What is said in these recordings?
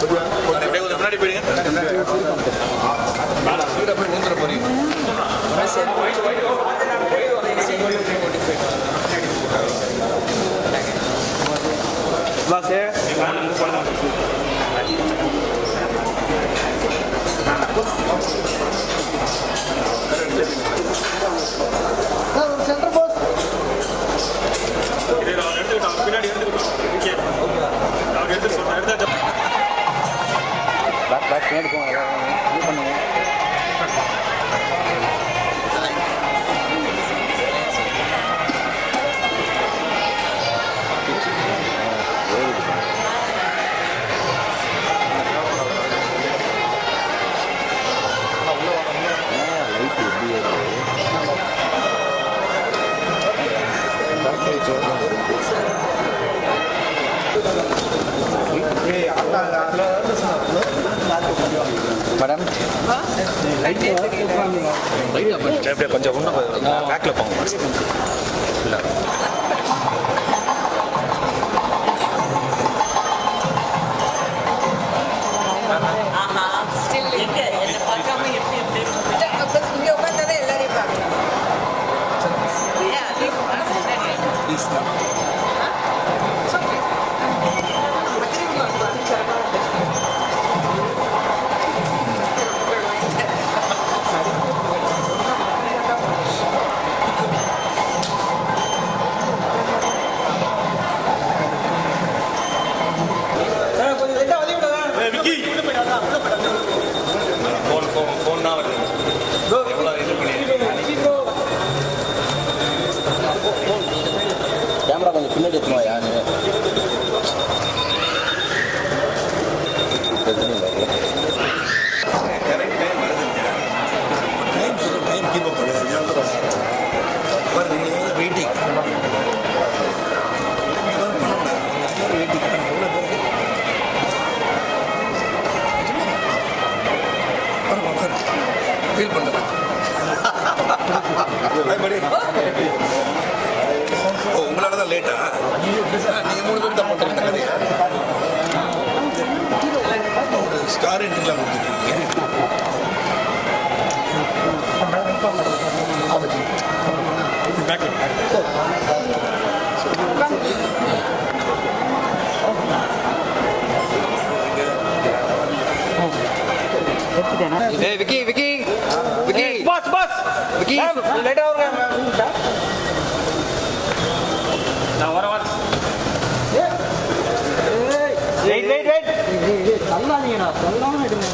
முன்னாடி போயிடுங்க. சென்டர் போஸ் பின்னாடி பின்னாடி போங்க இது பண்ணுங்க. மேடம் கொஞ்சம் இன்னும் பேக்கில் போங்க. இல்லை கேமரா கொஞ்சம் பின்னாடி எடுத்துமா யாரு வெயிட்டிங் ஃபீல் பண்ணுறேன். உங்களால தான் லேட்டா? நீங்கள் 3 பேர் தான் பண்ணுறீங்க கதையை. ஒரு ஸ்டார் என்ட்ரிலாம் கொடுத்துருக்கீங்க. விக்கி விக்கி விக்கி பாஸ் பாஸ் விக்கி லேட்டா வருங்க. நான் வர வெயிட் வெயிட் வெயிட் தள்ளாதீங்கடா தள்ளாம எடுங்க.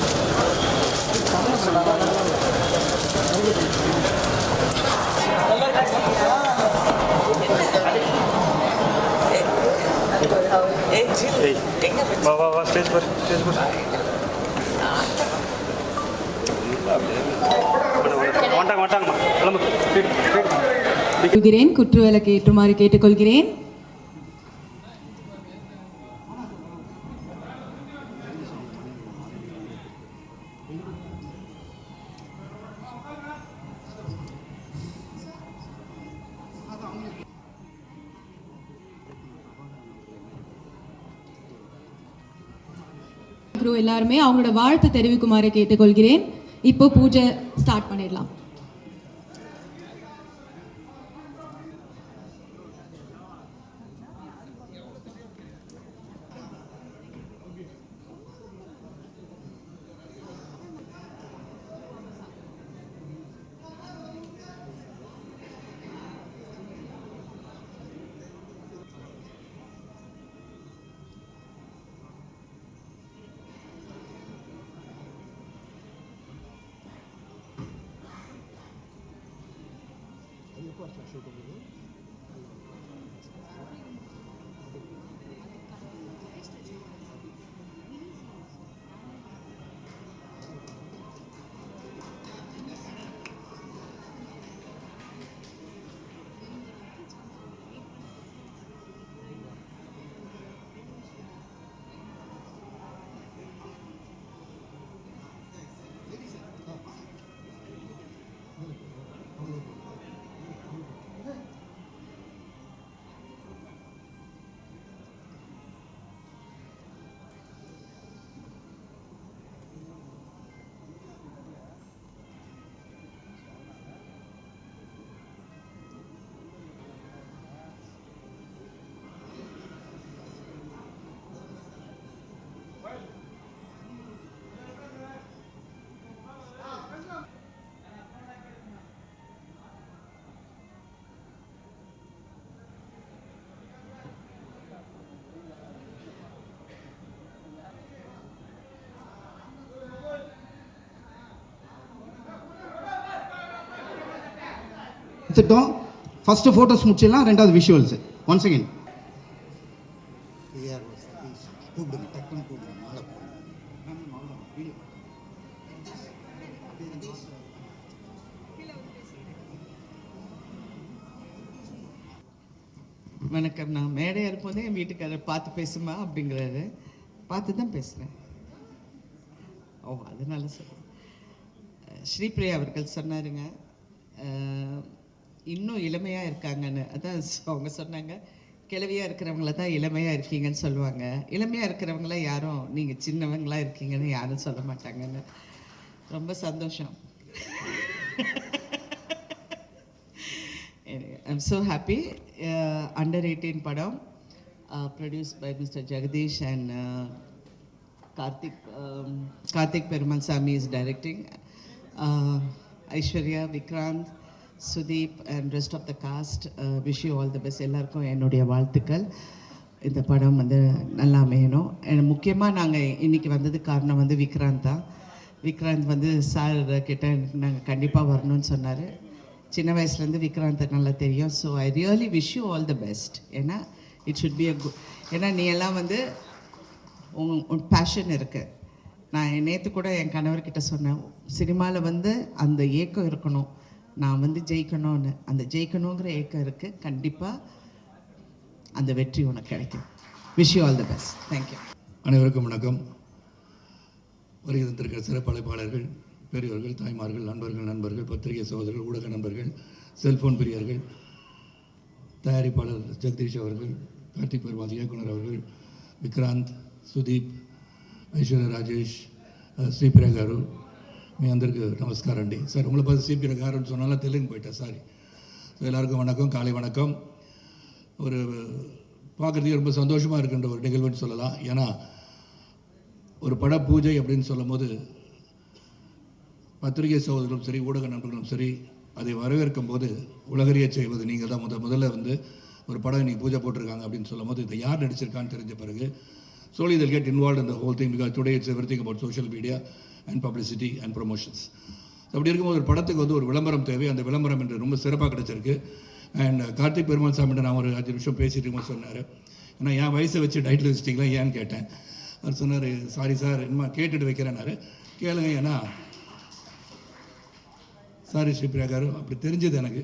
குற்ற விலக்கு ஏற்றுமாறு கேட்டுக்கொள்கிறேன். எல்லாருமே அவங்களோட வாழ்த்து தெரிவிக்குமாறு கேட்டுக்கொள்கிறேன். இப்போ பூஜை ஸ்டார்ட் பண்ணிடலாம். எடுத்துட்டோம். ஃபஸ்ட்டு ஃபோட்டோஸ் முடிச்சிடலாம், ரெண்டாவது விஷுவல்ஸு. ஒன்ஸ் அகெயின் வணக்கம். நான் மேடையாக இருக்கும்போதே என் வீட்டுக்காரர் பார்த்து பேசுமா அப்படிங்கிறாரு. பார்த்து தான் பேசுகிறேன். ஓ, அதனால சொல்கிறேன். ஸ்ரீபிரியா அவர்கள் சொன்னாருங்க, இன்னும் இளமையாக இருக்காங்கன்னு. அதான் அவங்க சொன்னாங்க, கிழவியாக இருக்கிறவங்கள தான் இளமையாக இருக்கீங்கன்னு சொல்லுவாங்க. இளமையாக இருக்கிறவங்கள யாரும் நீங்கள் சின்னவங்களாக இருக்கீங்கன்னு யாரும் சொல்ல மாட்டாங்கன்னு. ரொம்ப சந்தோஷம். I'm so happy. Under 18 padam, produced by Mr. Jagadish and Karthik Perumal Sami is directing. Aishwarya, Vikrant, Sudeep and rest of the cast, wish you all the best. எல்லாருக்கும் என்னுடைய வாழ்த்துக்கள். இந்த படம் வந்து நல்லா அமையணும். முக்கியமாக நாங்கள் இன்றைக்கி வந்தது காரணம் வந்து விக்ராந்த் தான். விக்ராந்த் வந்து சார் கிட்ட நாங்கள் கண்டிப்பாக வரணும்னு சொன்னார். சின்ன வயசுலேருந்து விக்ராந்தை நல்லா தெரியும். So I really wish you all the best. ஏன்னா it should be a good. ஏன்னா நீ எல்லாம் வந்து உன் பேஷன் இருக்குது. நான் நேற்று கூட என் கணவர்கிட்ட சொன்னேன், சினிமாவில் வந்து அந்த ஏக்கம் இருக்கணும், நான் வந்து ஜெயிக்கணும்னு. அந்த ஜெயிக்கணுங்கிற ஏக்கம் இருக்குது. கண்டிப்பாக அந்த வெற்றி உனக்கு கிடைக்கும். Wish you all the best. Thank you. அனைவருக்கும் வணக்கம். வருகை தந்திருக்கிற சிறப்பு அழைப்பாளர்கள், பெரியவர்கள், தாய்மார்கள், நண்பர்கள், பத்திரிகை சகோதரர்கள், ஊடக நண்பர்கள், செல்ஃபோன் பிரியர்கள், தயாரிப்பாளர் ஜெகதீஷ் அவர்கள், கார்த்திக் பெருமாள் இயக்குனர் அவர்கள், విక్రాంత్, సుదీప్, ఐశ్వర్య రాజేష్, శ్రీప్రియ గారు, మీ అందరికీ నమస్కారం అండి. సార్ உங்களை பார்த்து శ్రీప్రియ గారుன்னு சொன்னாலும் தெலுங்கு போயிட்டேன், சாரி. ஸோ எல்லாருக்கும் வணக்கம், காலை வணக்கம். ஒரு பார்க்குறதுக்கு ரொம்ப சந்தோஷமாக இருக்கின்ற ஒரு நிகழ்வுன்னு சொல்லலாம். ஏன்னா ஒரு பட பூஜை அப்படின்னு சொல்லும் போது பத்திரிகை சகோதரர்களும் சரி, ஊடக நண்பர்களும் சரி, அதை வரவேற்கும் போது உலகறிய செய்வது நீங்கள் தான். முதல்ல வந்து ஒரு படம் இன்றைக்கி பூஜை போட்டிருக்காங்க அப்படின்னு சொல்லும் போது இதை யார் நடிச்சிருக்கான்னு தெரிஞ்ச பிறகு slowly they'll get involved in the whole thing, because today it's everything about social media and publicity and promotions. அப்படி இருக்கும்போது ஒரு படத்துக்கு வந்து ஒரு விளம்பரம் தேவை. அந்த விளம்பரம் என்று ரொம்ப சிறப்பாக கிடச்சிருக்கு. அண்ட் கார்த்திக் பெருமாள் சாமிகிட்ட நான் ஒரு 5 நிமிஷம் பேசிட்டு இருக்கும்போது சொன்னார், ஏன்னா என் வயசை வச்சு டைட்டில் வச்சிட்டிங்களா ஏன்னு கேட்டேன். அவர் சொன்னார், சாரி சார், இன்னும் கேட்டுட்டு வைக்கிறேன்னாரு. கேளுங்க, ஏன்னா சாரி ஸ்ரீபிரியா காரு, அப்படி தெரிஞ்சது எனக்கு.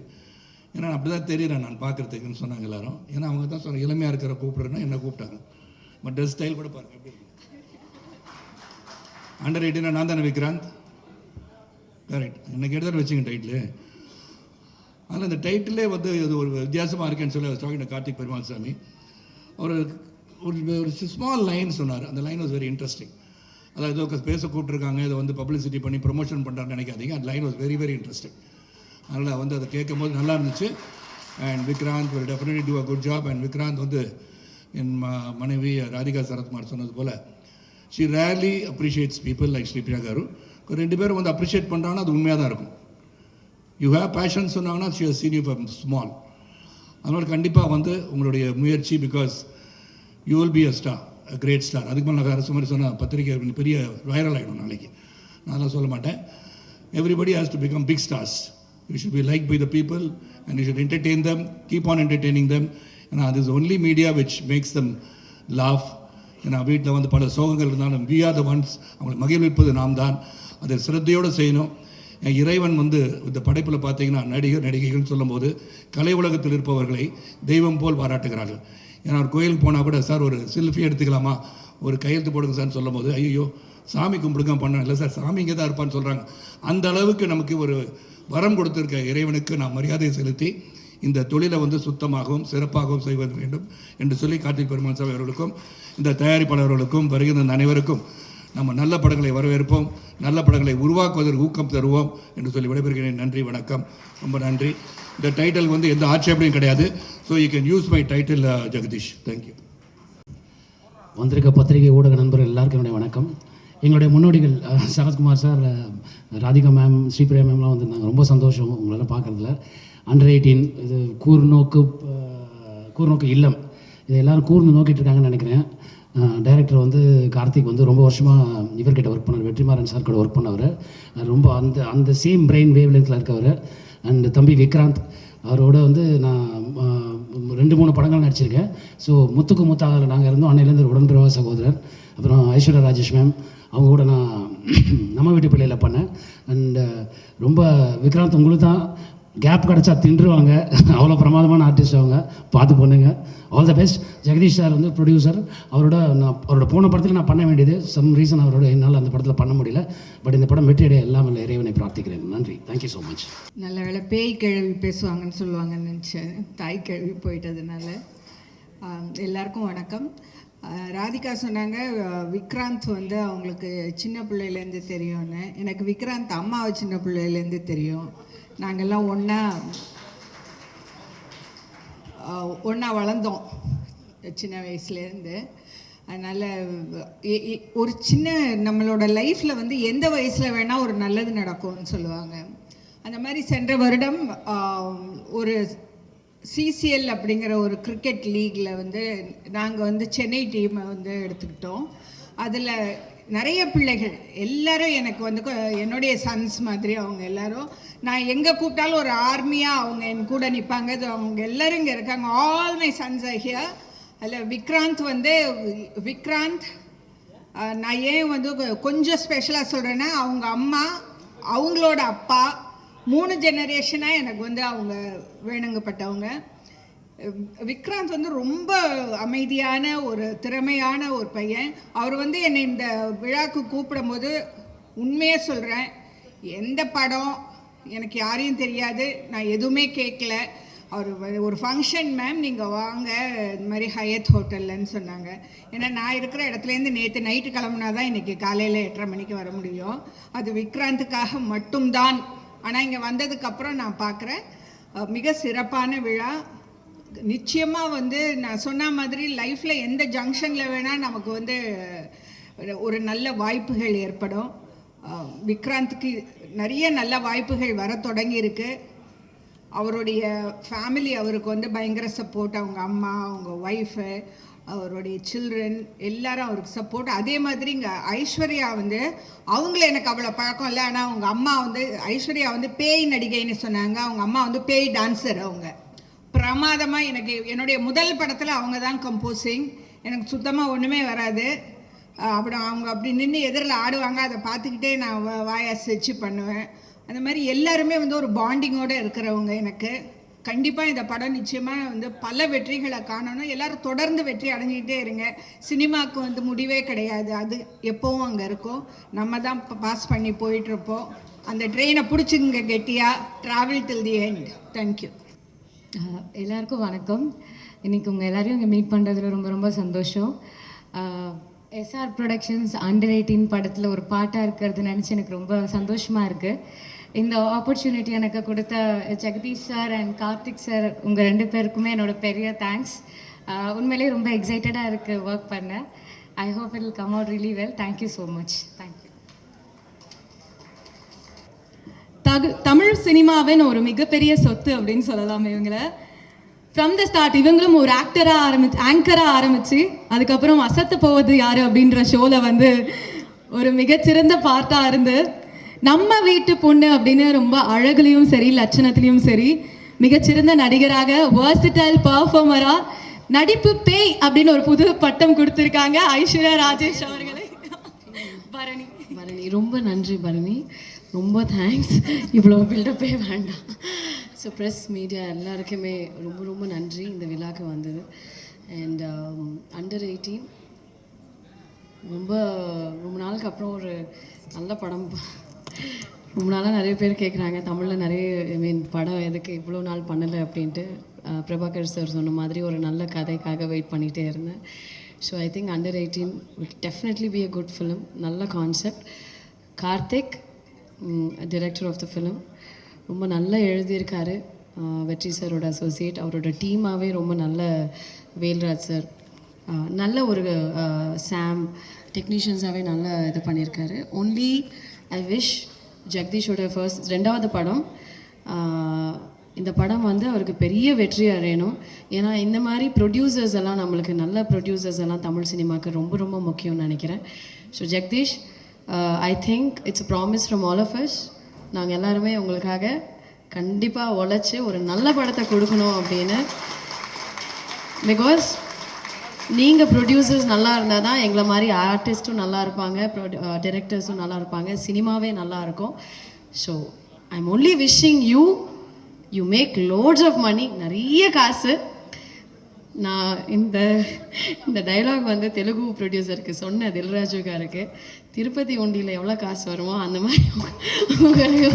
ஏன்னா அப்படி தான் தெரியுறேன் நான் பார்க்குறதுக்குன்னு சொன்னாங்க எல்லாரும். ஏன்னா அவங்க தான் சொன்னாங்க, இளமையாக இருக்கிற கூப்பிட்றேன்னா என்ன கூப்பிட்டாங்க. பட் ட்ரெஸ் ஸ்டைல் கூட பாருங்கள் எப்படி இருக்கு. அண்டர் 18 நான் தானே விக்ராந்த், கரெக்ட். என்ன கேட்டு வச்சுங்க டைட்டிலு. ஆனால் இந்த டைட்டிலே வந்து இது ஒரு வித்தியாசமாக இருக்கேன்னு சொல்லி டாக்கிங் கார்த்திக் பெருமாள் சாமி ஒரு ஒரு ஸ்மால் லைன் சொன்னார். அந்த லைன் வாஸ் வெரி இன்ட்ரெஸ்டிங். அதாவது ஏதோ பேச கூப்பிட்ருக்காங்க, இதை வந்து பப்ளிசிட்டி பண்ணி ப்ரொமோஷன் பண்ணுறான்னு நினைக்காதீங்க. அந்த line was very very interesting. அதனால் வந்து அதை கேட்கும் போது நல்லா இருந்துச்சு. And Vikrant will definitely do a good job. And Vikrant வந்து என் மனைவி ராதிகா சரத்குமார் சொன்னது போல், she rarely appreciates people like Sripriya garu. 2 பேரும் வந்து அப்ரிஷியேட் பண்ணுறாங்கன்னா அது உண்மையாக தான் இருக்கும். யூ ஹேவ் பேஷன் சொன்னாங்கன்னா she has seen you from small. அதனால் கண்டிப்பாக வந்து உங்களுடைய முயற்சி, because you will be a star, a great star. அதுக்கு மேலே நான் அரசு மாதிரி சொன்னால் பத்திரிகை பெரிய வைரல் ஆகிடும் நாளைக்கு. நான் அதெல்லாம் சொல்ல மாட்டேன். Everybody has to become big stars. You should be like by the people and you should entertain them, keep on entertaining them. ஏன்னா அது is only media which makes them laugh. ஏன்னா வீட்டில் வந்து பல சோகங்கள் இருந்தாலும் வி ஆர் த ஒன்ஸ், அவங்களை மகிழ்விப்பது நாம் தான். அதை சிரத்தையோடு செய்யணும். இறைவன் வந்து இந்த படைப்பில் பார்த்தீங்கன்னா நடிகைகள்னு சொல்லும்போது கலை உலகத்தில் இருப்பவர்களை தெய்வம் போல் பாராட்டுகிறார்கள். ஏன்னா ஒரு கோயிலுக்கு போனால் கூட, சார் ஒரு செல்ஃபி எடுத்துக்கலாமா, ஒரு கையெழுத்து போடுங்க சார்னு சொல்லும் போது, ஐயோ சாமி கும்பிடுங்க பண்ண இல்லை சார், சாமி இங்கே தான் இருப்பான்னு சொல்கிறாங்க. அந்த அளவுக்கு நமக்கு ஒரு வரம் கொடுத்துருக்க இறைவனுக்கு நாம் மரியாதை செலுத்தி இந்த தொழிலை வந்து சுத்தமாகவும் சிறப்பாகவும் செய்வது வேண்டும் என்று சொல்லி கார்த்திக் பெருமாள் சாமி அவர்களுக்கும் இந்த தயாரிப்பாளர்களுக்கும் வருகின்ற அனைவருக்கும் நம்ம நல்ல படங்களை வரவேற்போம், நல்ல படங்களை உருவாக்குவதற்கு ஊக்கம் தருவோம் என்று சொல்லி விடைபெறுகிறேன். நன்றி, வணக்கம், ரொம்ப நன்றி. இந்த டைட்டில் வந்து எந்த ஆட்சேபனையும் கிடையாது. So you can use my title Jagadish. Thank you. வந்திருக்க பத்திரிகை ஊடக நண்பர்கள் எல்லாருக்கும் என்னுடைய வணக்கம். எங்களுடைய முன்னோடிகள் சரத்குமார் சார், ராதிகா மேம், ஸ்ரீபிரியா மேம்லாம் வந்திருந்தாங்க. ரொம்ப சந்தோஷம் உங்களெல்லாம் பார்க்குறதுல. அண்டர் 18 இது கூர்நோக்கு இல்லம், இதை எல்லோரும் கூர்ந்து நோக்கிட்டு இருக்காங்கன்னு நினைக்கிறேன். டைரக்டர் வந்து கார்த்திக் வந்து ரொம்ப வருஷமாக இவர்கிட்ட ஒர்க் பண்ணார், வெற்றிமாறன் சார் கூட ஒர்க் பண்ணவர். ரொம்ப அந்த சேம் பிரெயின் வேவ் லென்த்தில் இருக்கவர். அண்ட் தம்பி விக்ராந்த் அவரோட வந்து நான் 2-3 படங்கள் நடிச்சிருக்கேன். ஸோ முத்துக்கு முத்தாக நாங்கள் இருந்தோம். அன்னையிலேருந்து உடன்பிறவா சகோதரர். அப்புறம் ஐஸ்வர்யா ராஜேஷ் மேம் அவங்க கூட நான் நம்ம வீட்டு பிள்ளையில் பண்ணேன். அண்டு ரொம்ப விக்ராந்த் உங்களுக்கு தான் கேப் கிடச்சா தின்றுவாங்க, அவ்வளோ பிரமாதமான ஆர்டிஸ்ட் அவங்க, பார்த்து பண்ணுங்க. All the best. Jagadish sir வந்து ப்ரொடியூசர். அவரோட போன படத்தில் நான் பண்ண வேண்டியது சம் ரீசன் அவரோட என்னால் அந்த படத்தில் பண்ண முடியல. பட் இந்த படம் வெற்றியடைய எல்லாம் இல்லை இறைவனை பிரார்த்திக்கிறேன். நன்றி. Thank you so much. நல்ல வேளை பேய் கிழவி பேசுவாங்கன்னு சொல்லுவாங்கன்னு நினச்சேன். தாய் கிழவி போயிட்டதுனால. எல்லாருக்கும் வணக்கம். ராதிகா சொன்னாங்க விக்ராந்த் வந்து அவங்களுக்கு சின்ன பிள்ளையிலேருந்து தெரியும்னு. எனக்கு விக்ராந்த் அம்மாவை சின்ன பிள்ளையிலேருந்து தெரியும். நாங்கள்லாம் ஒன்றா வளர்ந்தோம் சின்ன வயசுலேருந்து. அதனால் ஒரு சின்ன நம்மளோட லைஃப்பில் வந்து எந்த வயசில் வேணால் ஒரு நல்லது நடக்கும்னு சொல்லுவாங்க. அந்த மாதிரி சென்ற வருடம் ஒரு சிசிஎல் அப்படிங்கிற ஒரு கிரிக்கெட் லீகில் வந்து நாங்கள் வந்து சென்னை டீமை வந்து எடுத்துக்கிட்டோம். அதில் நிறைய பிள்ளைகள் எல்லாரும் எனக்கு வந்து என்னுடைய சன்ஸ் மாதிரி அவங்க எல்லாரும். நான் எங்கே கூப்பிட்டாலும் ஒரு ஆர்மியாக அவங்க என் கூட நிற்பாங்க. அவங்க எல்லோரும் இங்கே இருக்காங்க. All my sons are here. அதில் விக்ராந்த் நான் ஏன் வந்து கொஞ்சம் ஸ்பெஷலாக சொல்கிறேன்னா அவங்க அம்மா அவங்களோட அப்பா 3 ஜெனரேஷனாக எனக்கு வந்து அவங்க வேணுங்கப்பட்டவங்க. விக்ராந்த் வந்து ரொம்ப அமைதியான ஒரு திறமையான ஒரு பையன். அவர் வந்து என்னை இந்த விழாவுக்கு கூப்பிடும் போது உண்மையே சொல்கிறேன், எந்த படம் எனக்கு யாரையும் தெரியாது, நான் எதுவுமே கேட்கல. அவர் ஒரு ஃபங்க்ஷன் மேம் நீங்கள் வாங்க இந்த மாதிரி ஹயத் ஹோட்டல்லன்னு சொன்னாங்க. ஏன்னா நான் இருக்கிற இடத்துலேருந்து நேற்று நைட்டு கிளம்புனா தான் இன்றைக்கி காலையில் 8:30 மணிக்கு வர முடியும். அது விக்ராந்துக்காக மட்டும்தான். ஆனால் இங்கே வந்ததுக்கப்புறம் நான் பார்க்குறேன் மிக சிறப்பான விழா. நிச்சயமாக வந்து நான் சொன்ன மாதிரி லைஃப்பில் எந்த ஜங்ஷனில் வேணால் நமக்கு வந்து ஒரு நல்ல வாய்ப்புகள் ஏற்படும். விக்ராந்துக்கு நிறைய நல்ல வாய்ப்புகள் வர தொடங்கியிருக்கு. அவருடைய ஃபேமிலி அவருக்கு வந்து பயங்கர சப்போர்ட். அவங்க அம்மா, அவங்க ஒய்ஃபு, அவருடைய சில்ட்ரன் எல்லாரும் அவருக்கு சப்போர்ட். அதே மாதிரி இங்கே ஐஸ்வர்யா வந்து அவங்கள எனக்கு அவ்வளோ பழக்கம் இல்லை. ஆனால் அவங்க அம்மா வந்து ஐஸ்வர்யா வந்து பேய் நடிகைன்னு சொன்னாங்க. அவங்க அம்மா வந்து பேய் டான்ஸர். அவங்க பிரமாதமாக எனக்கு என்னுடைய முதல் படத்தில் அவங்க தான் கம்போசிங். எனக்கு சுத்தமாக ஒன்றுமே வராது. அப்புறம் அவங்க அப்படி நின்று எதிரில் ஆடுவாங்க, அதை பார்த்துக்கிட்டே நான் வாயை அசைச்சு பண்ணுவேன். அந்த மாதிரி எல்லாருமே வந்து ஒரு பாண்டிங்கோடு இருக்கிறவங்க. எனக்கு கண்டிப்பாக இந்த படம் நிச்சயமாக வந்து பல வெற்றிகளை காணணும். எல்லோரும் தொடர்ந்து வெற்றி அடைஞ்சிக்கிட்டே இருங்க. சினிமாவுக்கு வந்து முடிவே கிடையாது, அது எப்போவும் அங்கே இருக்கும். நம்ம தான் பாஸ் பண்ணி போயிட்டுருப்போம். அந்த ட்ரெயினை பிடிச்சிங்க கெட்டியாக. Travel till the end. Thank you. எல்லாருக்கும் வணக்கம். இன்றைக்கி உங்கள் எல்லோரையும் இங்கே மீட் பண்ணுறதுல ரொம்ப ரொம்ப சந்தோஷம். எஸ்ஆர் ப்ரொடக்ஷன்ஸ் Under 18 படத்தில் ஒரு பாட்டாக இருக்கிறது நினச்சி எனக்கு ரொம்ப சந்தோஷமாக இருக்குது. இந்த ஆப்பர்ச்சுனிட்டி எனக்கு கொடுத்த Jagadish sir and Karthik sir உங்கள் 2 பேருக்குமே என்னோடய பெரிய தேங்க்ஸ். உண்மையிலே ரொம்ப எக்ஸைட்டடாக இருக்குது ஒர்க் பண்ண. I hope it will come out really well. Thank you so much. Thank you. Tamil சினிமாவின் ஒரு மிகப்பெரிய சொத்து அப்படின்னு சொல்லலாம் இவங்களை. ஃப்ரம் த ஸ்டார்ட் இவங்களும் ஒரு ஆங்கராக ஆரம்பித்து அதுக்கப்புறம் அசத்து போவது யார் அப்படின்ற ஷோவில் வந்து ஒரு மிகச்சிறந்த பார்ட்டாக இருந்து நம்ம வீட்டு பொண்ணு அப்படின்னு ரொம்ப அழகுலையும் சரி லட்சணத்துலேயும் சரி மிகச்சிறந்த நடிகராக வேர்சிடைல் பர்ஃபார்மராக நடிப்பு பேய் அப்படின்னு ஒரு புது பட்டம் கொடுத்துருக்காங்க ஐஸ்வர்யா ராஜேஷ் அவர்களை. பரணி ரொம்ப நன்றி. பரணி ரொம்ப தேங்க்ஸ். இவ்வளோ பில்டப்பே வேண்டாம். ஸோ ப்ரெஸ் மீடியா எல்லாருக்குமே ரொம்ப ரொம்ப நன்றி இந்த விழாக்கு வந்தது. அண்ட் Under 18 ரொம்ப நாளுக்கு அப்புறம் ஒரு நல்ல படம். ரொம்ப நாளாக நிறைய பேர் கேட்குறாங்க தமிழில் நிறைய படம் எதுக்கு இவ்வளோ நாள் பண்ணலை அப்படின்ட்டு. பிரபாகர் சார் சொன்ன மாதிரி ஒரு நல்ல கதைக்காக வெயிட் பண்ணிகிட்டே இருந்தேன். So I think Under 18 will definitely be a good film. நல்ல concept. Karthik director of the film ரொம்ப நல்லா எழுதியிருக்காரு. வெற்றி சாரோட அசோசியேட், அவரோட டீமாகவே ரொம்ப நல்ல. வேல்ராஜ் சார் நல்ல ஒரு சாம் டெக்னீஷியன்ஸாகவே நல்லா இது பண்ணியிருக்காரு. ஒன்லி ஐ விஷ் ஜெகதீஷோட 2வது படம் இந்த படம் வந்து அவருக்கு பெரிய வெற்றி அடையணும். ஏன்னா இந்த மாதிரி ப்ரொடியூசர்ஸ் எல்லாம் நம்மளுக்கு நல்ல ப்ரொடியூசர்ஸ் எல்லாம் தமிழ் சினிமாவுக்கு ரொம்ப ரொம்ப முக்கியம்னு நினைக்கிறேன். So Jagadish, I think it's a promise from all of us. நாங்கள் எல்லாருமே உங்களுக்காக கண்டிப்பாக உழைச்சி ஒரு நல்ல படத்தை கொடுக்கணும் அப்படின்னு. பிகாஸ் நீங்கள் ப்ரொடியூசர்ஸ் நல்லா இருந்தால் தான் எங்களை மாதிரி ஆர்டிஸ்ட்டும் நல்லா இருப்பாங்க, டைரக்டர்ஸும் நல்லா இருப்பாங்க, சினிமாவே நல்லா இருக்கும். So I am only wishing you make lots of money, நிறைய காசு. நான் இந்த டைலாக் வந்து தெலுங்கு ப்ரொடியூசருக்கு சொன்ன தில்ராஜுக்காருக்கு, திருப்பதி உண்டியில் எவ்வளோ காசு வருமோ அந்த மாதிரி உங்களுக்கு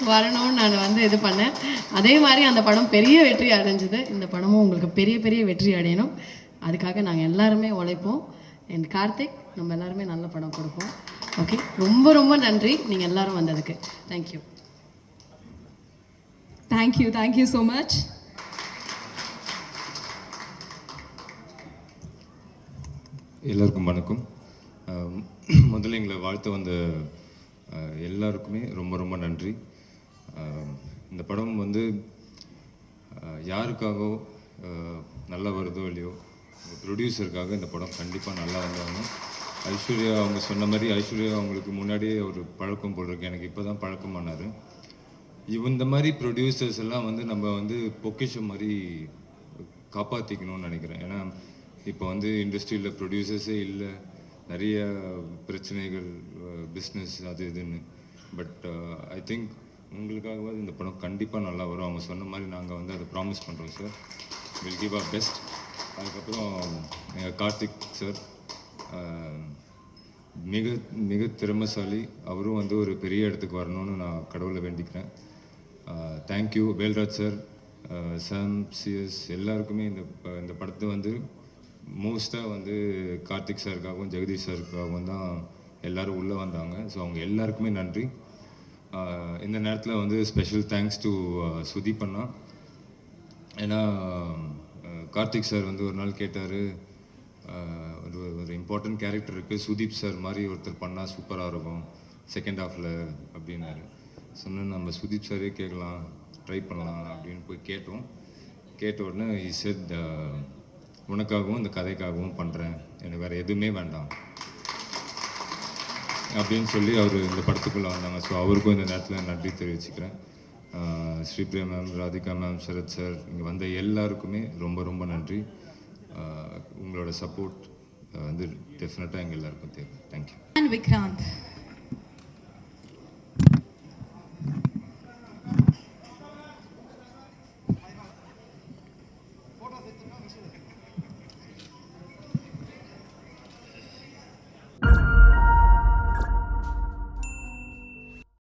வரணும்னு நான் வந்து இது பண்ணேன். அதே மாதிரி அந்த படம் பெரிய வெற்றி அடைஞ்சுது. இந்த படமும் உங்களுக்கு பெரிய பெரிய வெற்றி அடையணும், அதுக்காக நாங்கள் எல்லாருமே உழைப்போம். அண்ட் கார்த்திக், நம்ம எல்லாருமே நல்ல படம் கொடுப்போம். ஓகே, ரொம்ப ரொம்ப நன்றி நீங்கள் எல்லாரும் வந்ததுக்கு. தேங்க்யூ. Thank you so much. எல்லாருக்கும் வணக்கம். முதல்ல எங்களை வாழ்த்து வந்த எல்லாருக்குமே ரொம்ப ரொம்ப நன்றி. இந்த படம் வந்து யாருக்காகவோ நல்லா வருதோ இல்லையோ, ப்ரொடியூசருக்காக இந்த படம் கண்டிப்பாக நல்லா வந்தாங்க. ஐஸ்வர்யா அவங்க சொன்ன மாதிரி, ஐஸ்வர்யா அவங்களுக்கு முன்னாடியே ஒரு பழக்கம் போல் இருக்கு, எனக்கு இப்போ தான் பழக்கமானார். இந்த மாதிரி ப்ரொடியூசர்ஸ் எல்லாம் வந்து நம்ம வந்து பொக்கிஷம் மாதிரி காப்பாற்றிக்கணும்னு நினைக்கிறேன். ஏன்னா இப்போ வந்து இண்டஸ்ட்ரியில் ப்ரொடியூசர்ஸே இல்லை, நிறைய பிரச்சனைகள், பிஸ்னஸ் அது இதுன்னு. பட் ஐ திங்க் உங்களுக்காகவாது இந்த படம் கண்டிப்பாக நல்லா வரும். அவங்க சொன்ன மாதிரி நாங்கள் வந்து அதை ப்ராமிஸ் பண்ணுறோம் sir. Will give our best. அதுக்கப்புறம் எங்கள் கார்த்திக் சார் மிக மிக திறமைசாலி, அவரும் வந்து ஒரு பெரிய இடத்துக்கு வரணும்னு நான் கடவுளை வேண்டிக்கிறேன். தேங்க்யூ வேல்ராஜ் சார், சாம், சிஎஸ் எல்லாருக்குமே இந்த படத்தை வந்து மோஸ்ட்டாக வந்து கார்த்திக் சாருக்காகவும் ஜெகதீஷ் சாருக்காகவும் தான் எல்லோரும் உள்ளே வந்தாங்க. ஸோ அவங்க எல்லாருக்குமே நன்றி. இந்த நேரத்தில் வந்து ஸ்பெஷல் தேங்க்ஸ் டு சுதீப் அண்ணா. ஏன்னா கார்த்திக் சார் வந்து ஒரு நாள் கேட்டார், ஒரு இம்பார்ட்டன்ட் கேரக்டர் இருக்குது, சுதீப் சார் மாதிரி ஒருத்தர் பண்ணால் சூப்பராக இருக்கும் செகண்ட் ஹாஃபில் அப்படின்னாரு. சொன்னேன், நம்ம சுதீப் சாரே கேட்கலாம், ட்ரை பண்ணலாம் அப்படின்னு போய் கேட்ட உடனே he said, உனக்காகவும் இந்த கதைக்காகவும் பண்ணுறேன், எனக்கு வேறு எதுவுமே வேண்டாம் அப்படின்னு சொல்லி அவர் இந்த படத்துக்குள்ளே வந்தாங்க. ஸோ அவருக்கும் இந்த நேரத்தில் நன்றி தெரிவிச்சுக்கிறேன். Sripriya ma'am, Radhika ma'am, Sarath sir, இங்கே வந்த எல்லாருக்குமே ரொம்ப ரொம்ப நன்றி. உங்களோட சப்போர்ட் வந்து டெஃபினட்டாக எங்கள் எல்லாருக்கும் தேவை. தேங்க்யூ. விக்ராந்த்.